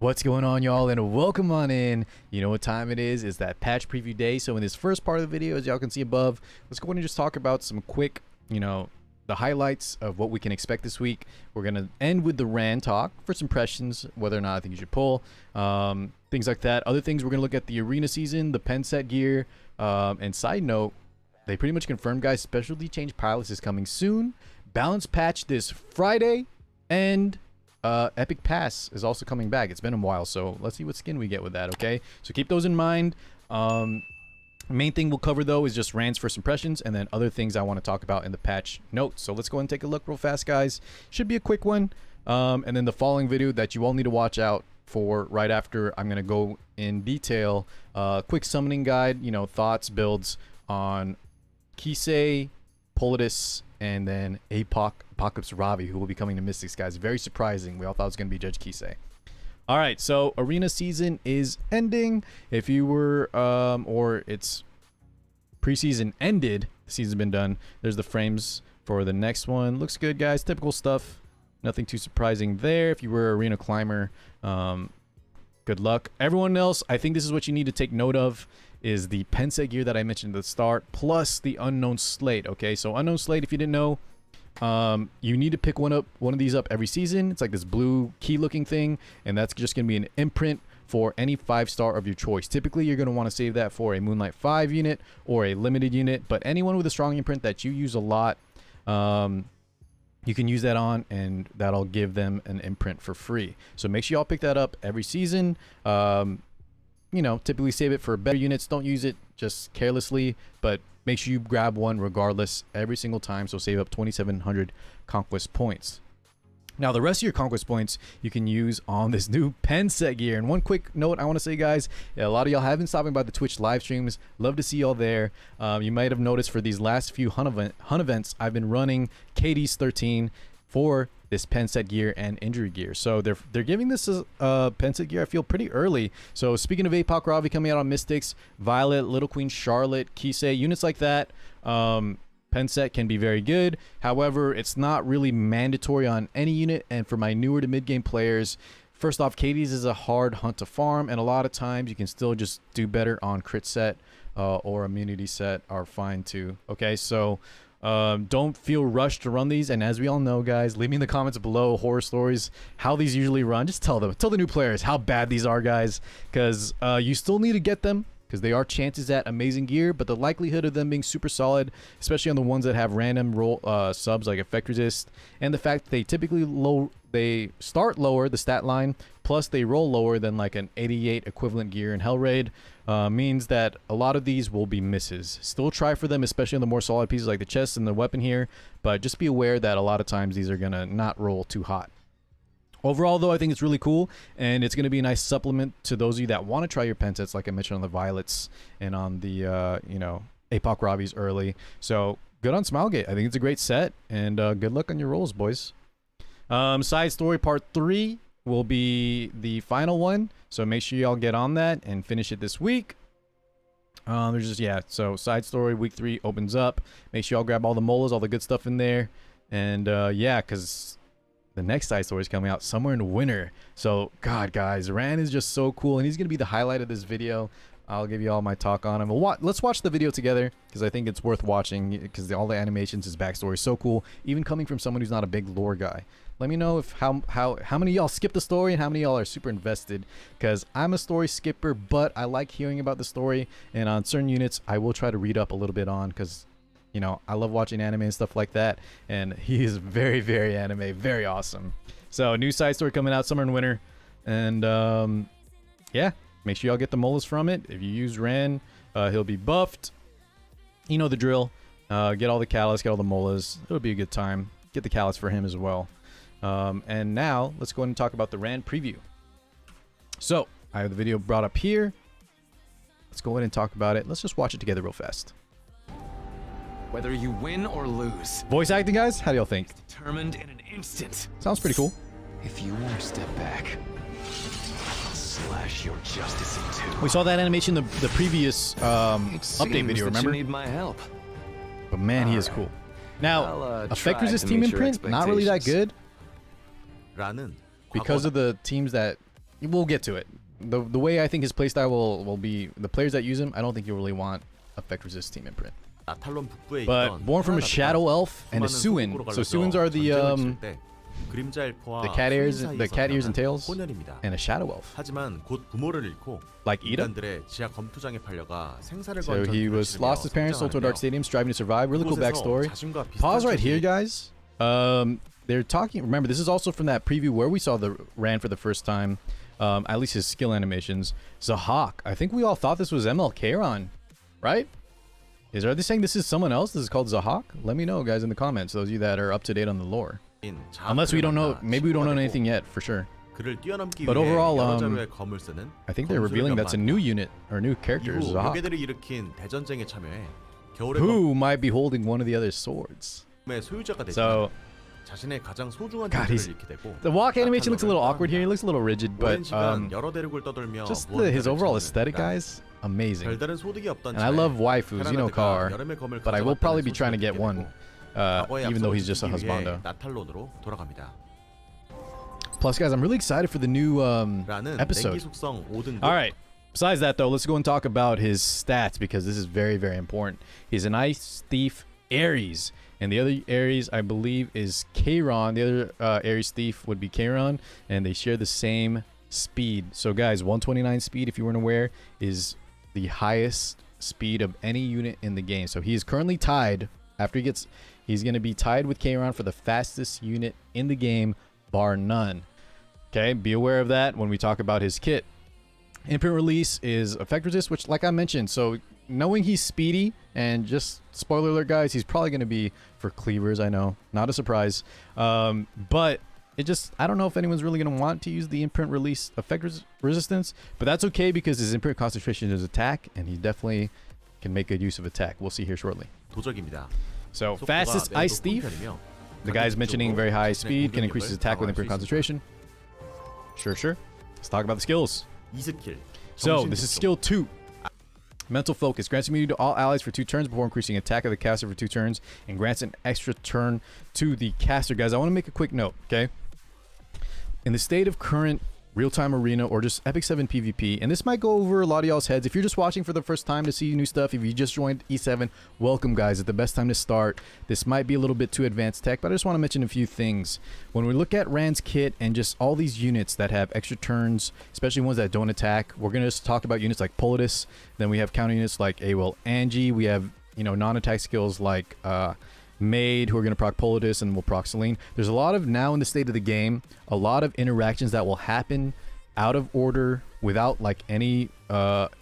What's going on, y'all, and welcome on in. You know what time it is? It's that patch preview day. So in this first part of the video, as y'all can see above, let's go ahead and just talk about some quick, the highlights of what we can expect this week. We're going to end with the RAN talk, first impressions, whether or not I think you should pull, things like that. Other things, we're going to look at the arena season, the pen set gear, and side note, they pretty much confirmed, guys, specialty change Pyllis is coming soon. Balance patch this Friday, and Epic Pass is also coming back. It's been a while, so let's see what skin we get with that, okay? So keep those in mind. Main thing we'll cover, though, is just Rand's first impressions, and then other things I want to talk about in the patch notes. So let's go and take a look real fast, guys. Should be a quick one. And then the following video that you all need to watch out for right after, I'm going to go in detail. Quick summoning guide, thoughts, builds on Kisei, Pyllis, and then Apocalypse Ravi, who will be coming to Mystics, guys. Very surprising. We all thought it was going to be Judge Kisei. All right, so arena season is ending. If you were, or it's preseason ended, the season's been done. There's the frames for the next one. Looks good, guys. Typical stuff. Nothing too surprising there. If you were an arena climber, good luck. Everyone else, I think this is what you need to take note of, is the pen set gear that I mentioned at the start, plus the unknown slate. Okay, so unknown slate, if you didn't know, you need to pick one of these up every season. It's like this blue key looking thing, and that's just going to be an imprint for any 5-star of your choice. Typically, you're going to want to save that for a Moonlight 5 unit or a limited unit, but anyone with a strong imprint that you use a lot, you can use that on, and that'll give them an imprint for free. So make sure y'all pick that up every season. Typically save it for better units. Don't use it just carelessly, but make sure you grab one regardless every single time. So save up 2,700 conquest points. Now, the rest of your conquest points you can use on this new pen set gear. And one quick note I want to say, guys, a lot of y'all have been stopping by the Twitch live streams. Love to see y'all there. You might have noticed for these last few hunt events, I've been running KD's 13 for this pen set gear and injury gear. So they're giving this pen set gear, I feel, pretty early. So speaking of Apoc Ravi coming out on Mystics, Violet, Little Queen Charlotte, Kisei, units like that, pen set can be very good. However, it's not really mandatory on any unit. And for my newer to mid game players, first off, KD's is a hard hunt to farm, and a lot of times you can still just do better on crit set or immunity set are fine too. Okay, so don't feel rushed to run these, and as we all know, guys, leave me in the comments below horror stories, how these usually run. Just tell the new players how bad these are, guys, because you still need to get them, because they are chances at amazing gear, but the likelihood of them being super solid, especially on the ones that have random roll subs like effect resist, and the fact that they typically they start lower the stat line, plus they roll lower than like an 88 equivalent gear in Hell Raid, means that a lot of these will be misses. Still try for them, especially on the more solid pieces like the chest and the weapon here, but just be aware that a lot of times these are gonna not roll too hot. Overall, though, I think it's really cool, and it's going to be a nice supplement to those of you that want to try your pen sets, like I mentioned on the Violets and on the, Apoc Ravi's early. So, good on Smilegate. I think it's a great set, and good luck on your rolls, boys. Side story part 3 will be the final one, so make sure y'all get on that and finish it this week. So side story week 3 opens up. Make sure y'all grab all the molas, all the good stuff in there, and because the next side story is coming out somewhere in winter. So, God, guys, Ran is just so cool, and he's going to be the highlight of this video. I'll give you all my talk on him. Let's watch the video together, because I think it's worth watching, because all the animations, his backstory is so cool, even coming from someone who's not a big lore guy. Let me know if how many of y'all skip the story and how many of y'all are super invested, because I'm a story skipper, but I like hearing about the story, and on certain units, I will try to read up a little bit on, because I love watching anime and stuff like that, and he is very, very anime, very awesome. So, new side story coming out summer and winter, and yeah, make sure y'all get the molas from it. If you use Ran, he'll be buffed. You know the drill. Get all the callus, get all the molas. It'll be a good time. Get the callus for him as well. And now, let's go ahead and talk about the Ran preview. So, I have the video brought up here. Let's go ahead and talk about it. Let's just watch it together real fast. Whether you win or lose, voice acting, guys, how do y'all think? Determined in an instant. Sounds pretty cool. If you want to step back, I'll slash your justice in two. We saw that animation in the previous update video, remember? You need my help. But man, he is cool. Now, effect resist team imprint, not really that good, because of the teams that we'll get to it. The way I think his playstyle will be, the players that use him, I don't think you'll really want effect resist team imprint. 나탈론 북부에 But 있던 born from a 테라나가 shadow elf and a 수많은 Suin. 속으로 So 갈라져 Suins are 전쟁을 칠 때 그림자 엘프와 the cat ears, 수인 the cat ears and 사이에서 tails, 일어난 혼혈입니다. and a shadow elf. 하지만 곧 부모를 잃고 Like Ida. 인간들의 지하 검투장에 팔려가 생사를 So 건 he 전투를 was lost his parents, sold to a dark stadium, striving to survive. Really cool backstory. Pause right here, guys. They're talking. Remember, this is also from that preview where we saw the Ran for the first time. At least his skill animations. Zahak. I think we all thought this was MLK-Ron, right? Are they saying this is someone else? This is called Zahak? Let me know, guys, in the comments. Those of you that are up to date on the lore. Unless we don't know. Maybe we don't know anything yet for sure. But overall, I think they're revealing that's a new unit or new character, Zahak, who might be holding one of the other swords. So, God, the walk animation looks a little awkward here. He looks a little rigid, but just his overall aesthetic, guys, amazing. And I love waifus, you know, Car, but I will probably be trying to get one, even though he's just a husbando. Plus, guys, I'm really excited for the new episode. All right. Besides that, though, let's go and talk about his stats because this is very, very important. He's an Ice Thief Ares. And the other Ares, I believe, is Kayron. The other Ares Thief would be Kayron. And they share the same speed. So, guys, 129 speed, if you weren't aware, is the highest speed of any unit in the game. So, he is currently tied. After he gets... He's going to be tied with Kayron for the fastest unit in the game, bar none. Okay, be aware of that when we talk about his kit. Imprint release is effect resist, which, like I mentioned, so knowing he's speedy, and just spoiler alert, guys, he's probably going to be for cleavers, I know. Not a surprise. But it just, I don't know if anyone's really going to want to use the imprint release effect resistance, but that's okay because his imprint concentration is attack, and he definitely can make good use of attack. We'll see here shortly. So, fastest Ice Thief. The guy's mentioning very high speed, can increase his attack with imprint concentration. Sure. Let's talk about the skills. So, this is skill 2. Mental focus. Grants immunity to all allies for 2 turns before increasing attack of the caster for 2 turns, and grants an extra turn to the caster. Guys, I want to make a quick note, okay? In the state of current real-time arena or just Epic 7 PvP, and this might go over a lot of y'all's heads. If you're just watching for the first time to see new stuff, if you just joined E7, welcome, guys. It's the best time to start. This might be a little bit too advanced tech, but I just want to mention a few things. When we look at Rand's kit and just all these units that have extra turns, especially ones that don't attack, we're going to just talk about units like Pyllis. Then we have counter units like Angie. We have, you know, non-attack skills like Maid, who are going to proc Pyllis and will proc Celine. There's a lot of, now in the state of the game, a lot of interactions that will happen out of order without like any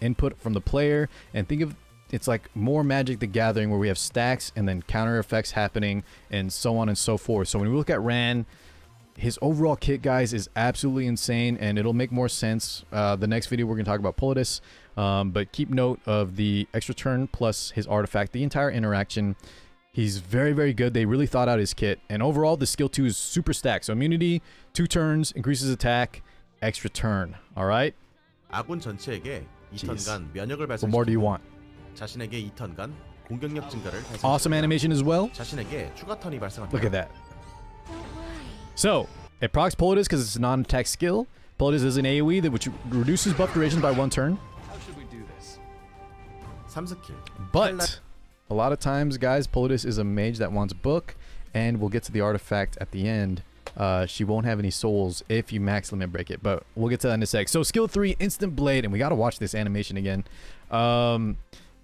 input from the player. And think of, it's like more Magic the Gathering where we have stacks and then counter effects happening and so on and so forth. So when we look at Ran, his overall kit, guys, is absolutely insane, and it'll make more sense. The next video we're going to talk about Pyllis, but keep note of the extra turn plus his artifact, the entire interaction. He's very, very good. They really thought out his kit. And overall, the skill 2 is super stacked. So immunity, 2 turns, increases attack, extra turn. All right? 아군 전체에게 2턴간 면역을 What more do you want? 자신에게 2턴간 공격력 증가를 Awesome animation as well. 자신에게 추가 턴이 발생합니다. Look at that. So, it procs Pyllis because it's a non-attack skill. Pyllis is an AoE that which reduces buff durations by 1 turn. How should we do this? 3스킬. But a lot of times, guys, Pyllis is a mage that wants book, and we'll get to the artifact at the end. She won't have any souls if you max limit break it, but we'll get to that in a sec. So skill 3, Instant Blade, and we got to watch this animation again.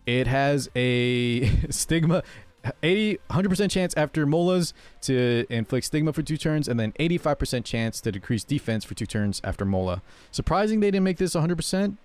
It has a stigma, 100% chance after Molas to inflict stigma for 2 turns, and then 85% chance to decrease defense for 2 turns after Mola. Surprising they didn't make this 100%.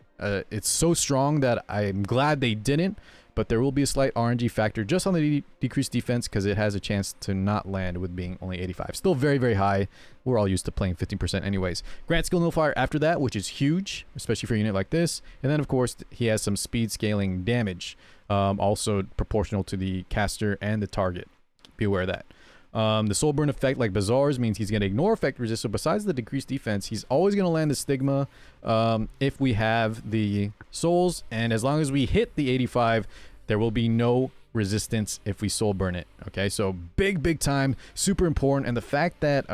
It's so strong that I'm glad they didn't. But there will be a slight RNG factor just on the decreased defense because it has a chance to not land with being only 85. Still very, very high. We're all used to playing 15% anyways. Grant skill nullifier after that, which is huge, especially for a unit like this. And then, of course, he has some speed scaling damage, also proportional to the caster and the target. Be aware of that. The soul burn effect, like Bazaar's, means he's going to ignore effect resist. So besides the decreased defense, he's always going to land the stigma if we have the souls. And as long as we hit the 85, there will be no resistance if we soul burn it. Okay, so big time, super important. And the fact that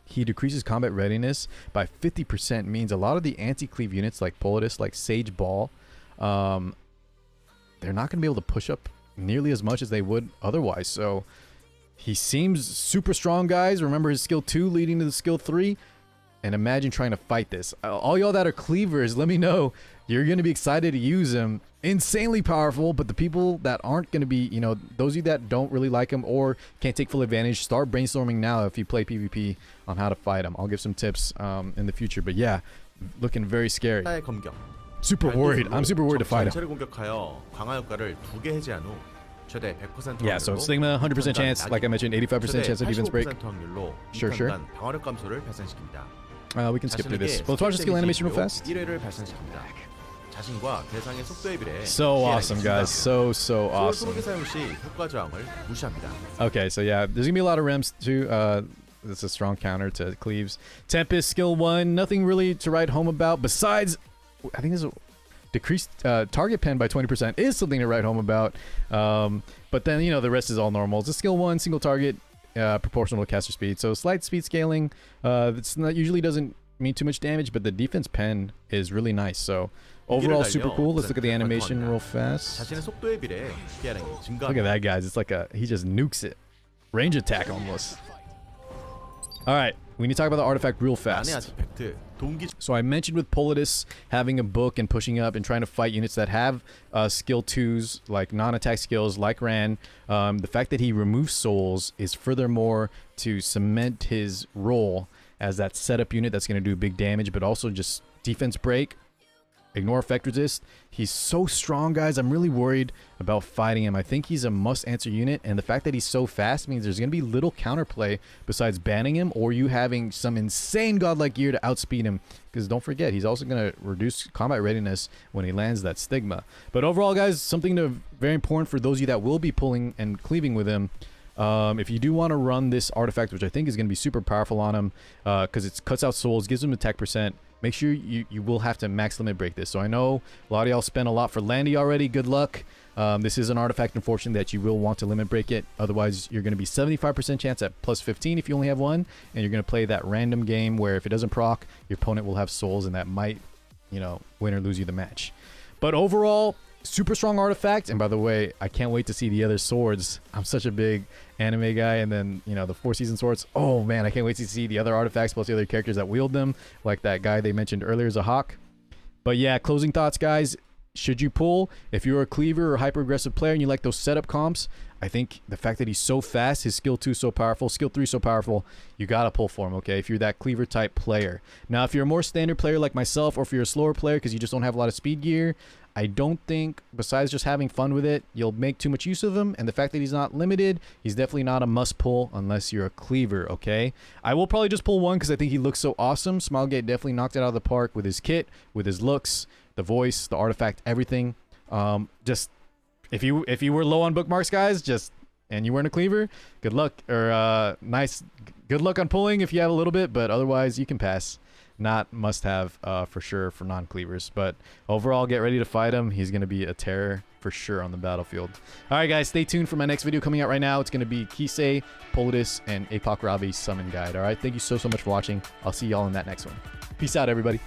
he decreases combat readiness by 50%, means a lot of the anti-cleave units like Pyllis, like Sage Ball, they're not going to be able to push up nearly as much as they would otherwise. So he seems super strong, guys. Remember his skill 2 leading to the skill 3. And imagine trying to fight this. All y'all that are cleavers, let me know. You're going to be excited to use him. Insanely powerful, but the people that aren't going to be, you know, those of you that don't really like him or can't take full advantage, start brainstorming now if you play PvP on how to fight him. I'll give some tips in the future. But yeah, looking very scary. 검경. Super worried. I'm super worried to fight him. 전체를 공격하여 강화 효과를 2개 해제한 후 최대 100% Yeah, so Stigma, 100% chance. Like I mentioned, 85% chance of defense break. Sure, sure. 방어력 감소를 발생시킵니다. We can skip through this. Let's watch the skill animation real fast. 1회를 발생시킵니다. 자신과 대상의 속도에 비례 So awesome, guys. So awesome. 소록의 사용 시 효과 저항을 무시합니다. Okay, so yeah, there's gonna be a lot of rems too. This is a strong counter to Cleaves. Tempest, skill 1, nothing really to write home about besides, I think there's a decreased target pen by 20% is something to write home about. But then, you know, the rest is all normal. It's a skill 1, single target, proportional to caster speed. So slight speed scaling. It's not usually doesn't mean too much damage, but the defense pen is really nice. So overall, super cool. Let's look at the animation real fast. 자신의 속도에 비례 피하량이 증가. Look at that, guys. It's like he just nukes it. Range attack almost. All right, we need to talk about the artifact real fast. So I mentioned with Pyllis having a book and pushing up and trying to fight units that have skill 2s, like non-attack skills, like Ran. The fact that he removes souls is furthermore to cement his role as that setup unit that's going to do big damage, but also just defense break, ignore effect resist. He's so strong, guys. I'm really worried about fighting him. I think he's a must-answer unit, and the fact that he's so fast means there's going to be little counterplay besides banning him or you having some insane godlike gear to outspeed him, because don't forget, he's also going to reduce combat readiness when he lands that Stigma. But overall, guys, something very important for those of you that will be pulling and cleaving with him. If you do want to run this artifact, which I think is going to be super powerful on him, because it cuts out souls, gives him attack percent, make sure you will have to max limit break this. So I know a lot of y'all spent a lot for Landy already. Good luck. This is an artifact, unfortunately, that you will want to limit break it. Otherwise, you're going to be 75% chance at plus 15 if you only have one, and you're going to play that random game where if it doesn't proc, your opponent will have souls, and that might, you know, win or lose you the match. But overall, super strong artifact. And by the way, I can't wait to see the other swords. I'm such a big anime guy, and then, you know, the 4-season swords. Oh man, I can't wait to see the other artifacts plus the other characters that wield them, like that guy they mentioned earlier is a hawk. But yeah, closing thoughts, guys. Should you pull? If you're a cleaver or hyper aggressive player and you like those setup comps, I think the fact that he's so fast, his skill 2 so powerful, skill 3 so powerful, you gotta pull for him, okay? If you're that cleaver type player. Now, if you're a more standard player like myself, or if you're a slower player because you just don't have a lot of speed gear, I don't think, besides just having fun with it, you'll make too much use of him. And the fact that he's not limited, he's definitely not a must pull unless you're a cleaver, okay? I will probably just pull one because I think he looks so awesome. Smilegate definitely knocked it out of the park with his kit, with his looks, the voice, the artifact, everything. Just if you were low on bookmarks, guys, and you weren't a cleaver, good luck, or good luck on pulling if you have a little bit, but otherwise you can pass. Not must have for sure for non-cleavers, but overall, get ready to fight him. He's going to be a terror for sure on the battlefield. All right, guys, stay tuned for my next video coming out right now. It's going to be Kisei, Pyllis, and Apoc Ravi Summon Guide. All right, thank you so much for watching. I'll see y'all in that next one. Peace out, everybody.